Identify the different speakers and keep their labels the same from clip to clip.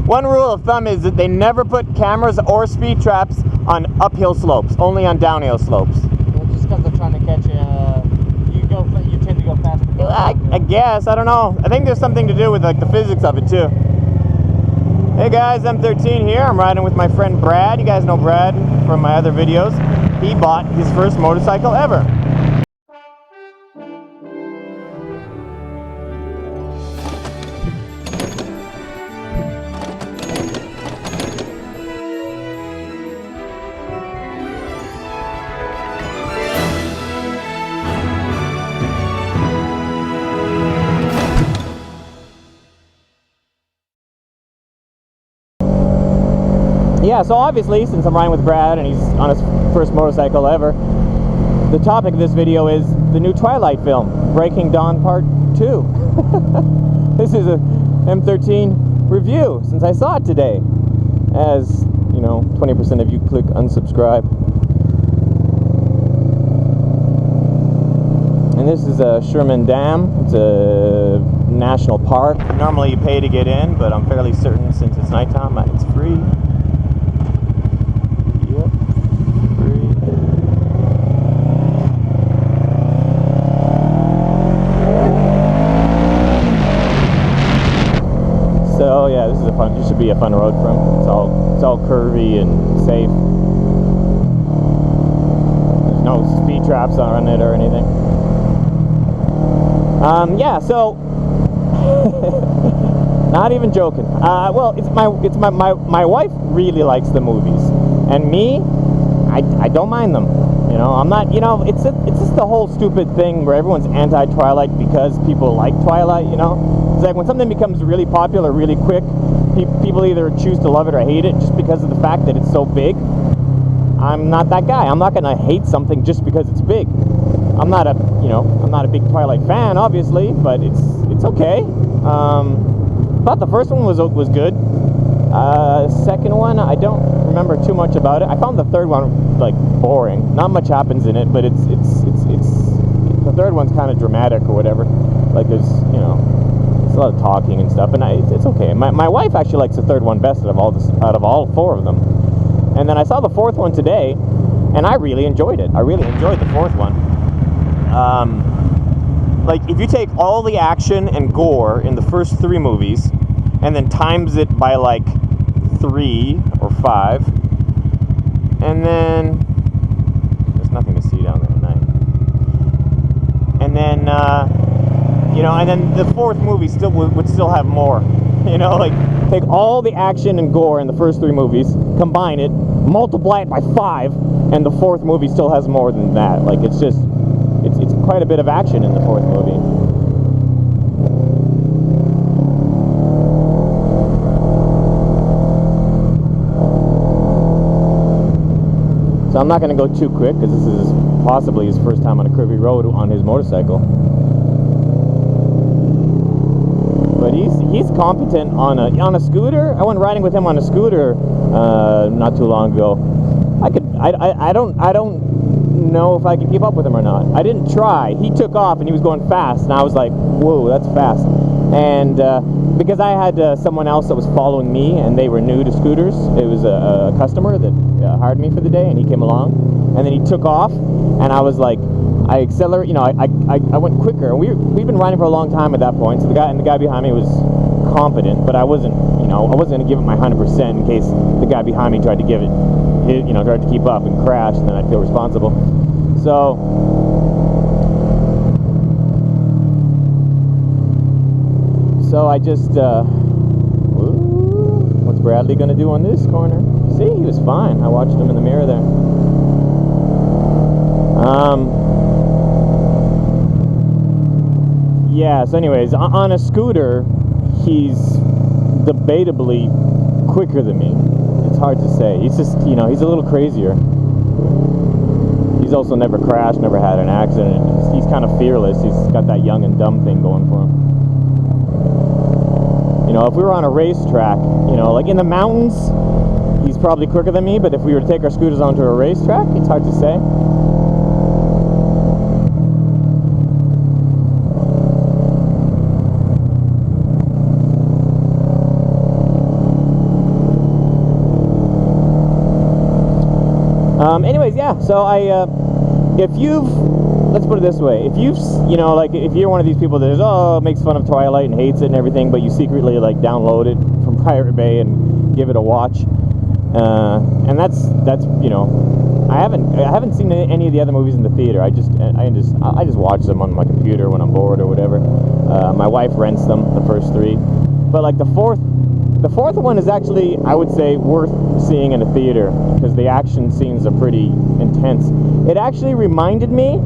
Speaker 1: One rule of thumb is that they never put cameras or speed traps on uphill slopes, only on downhill slopes.
Speaker 2: Well, just because they're trying to catch you, you tend to go faster.
Speaker 1: I guess, I don't know. I think there's something to do with like the physics of it too. Hey guys, M13 here. I'm riding with my friend Brad. You guys know Brad from my other videos. He bought his first motorcycle ever. Yeah, so obviously, since I'm riding with Brad and he's on his first motorcycle ever, the topic of this video is the new Twilight film, Breaking Dawn Part 2. This is a M13 review, since I saw it today. As, you know, 20% of you click unsubscribe. And this is a Sherman Dam. It's a national park. Normally you pay to get in, but I'm fairly certain since it's nighttime, it's free. So yeah, this should be a fun road for him. It's all curvy and safe. There's no speed traps on it or anything. Yeah, so not even joking. Well, my wife really likes the movies, and me, I don't mind them. You know, I'm not. You know, it's just the whole stupid thing where everyone's anti-Twilight because people like Twilight. You know. It's like when something becomes really popular really quick, people either choose to love it or hate it just because of the fact that it's so big. I'm not that guy. I'm not gonna hate something just because it's big. I'm not a big Twilight fan, obviously, but it's okay. Thought the first one was good. Second one, I don't remember too much about it. I found the third one like boring. Not much happens in it, but it's the third one's kind of dramatic or whatever. Like there's a lot of talking and stuff, and it's okay. My wife actually likes the third one best out of all four of them. And then I saw the fourth one today, and I really enjoyed it. I really enjoyed the fourth one. Like if you take all the action and gore in the first three movies, and then times it by like 3 or 5, and then there's nothing to see down there at night. And then and then the fourth movie would still have more. You know, like take all the action and gore in the first 3 movies, combine it, multiply it by 5, and the fourth movie still has more than that. Like it's quite a bit of action in the fourth movie. So I'm not going to go too quick because this is possibly his first time on a curvy road on his motorcycle. But he's competent on a scooter. I went riding with him on a scooter not too long ago. I don't know if I could keep up with him or not. I didn't try. He took off and he was going fast, and I was like, whoa, that's fast. And because I had someone else that was following me, and they were new to scooters. It was a customer that hired me for the day, and he came along, and then he took off, and I was like, I accelerate, I went quicker, and we'd been riding for a long time at that point. So the guy behind me was competent, but I wasn't going to give it my 100% in case the guy behind me tried to give it, tried to keep up and crash, and then I'd feel responsible. So I just, what's Bradley going to do on this corner? See, he was fine. I watched him in the mirror there. Yeah, so anyways, on a scooter, he's debatably quicker than me. It's hard to say. He's just, he's a little crazier. He's also never crashed, never had an accident. He's kind of fearless. He's got that young and dumb thing going for him. If we were on a racetrack, like in the mountains, he's probably quicker than me, but if we were to take our scooters onto a racetrack, it's hard to say. Anyways, yeah. So if you've, let's put it this way, if you've, you know, like if you're one of these people that is, oh, makes fun of Twilight and hates it and everything, but you secretly like download it from Pirate Bay and give it a watch, and that's you know, I haven't seen any of the other movies in the theater. I just watch them on my computer when I'm bored or whatever. My wife rents them, the first three, but like the fourth one is actually, I would say, worth seeing in a theater because the action scenes are pretty intense. It actually reminded me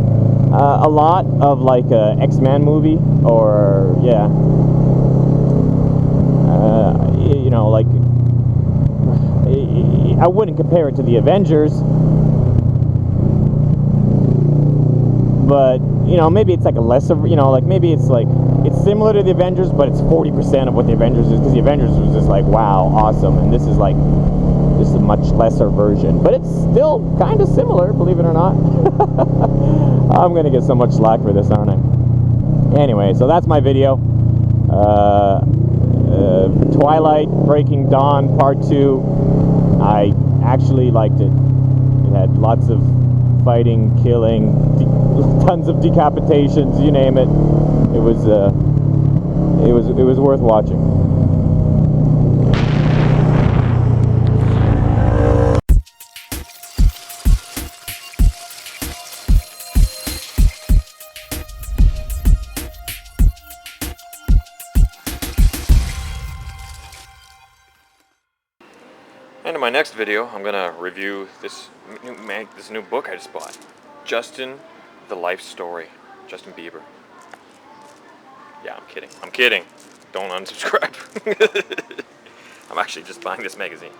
Speaker 1: a lot of like a X-Men movie, or yeah, you know, like I wouldn't compare it to the Avengers, but you know, maybe it's like a lesser, you know, like maybe it's like it's similar to the Avengers, but it's 40% of what the Avengers is, because the Avengers was just like, wow, awesome, and this is like just a much lesser version, but it's still kind of similar, believe it or not. I'm gonna get so much slack for this, aren't I? Anyway, so that's my video. Twilight Breaking Dawn Part 2. I actually liked it. It had lots of fighting, killing, tons of decapitations, you name it. It was worth watching. And in my next video, I'm gonna review this new book I just bought, Justin: The Life Story, Justin Bieber. Yeah, I'm kidding. I'm kidding. Don't unsubscribe. I'm actually just buying this magazine.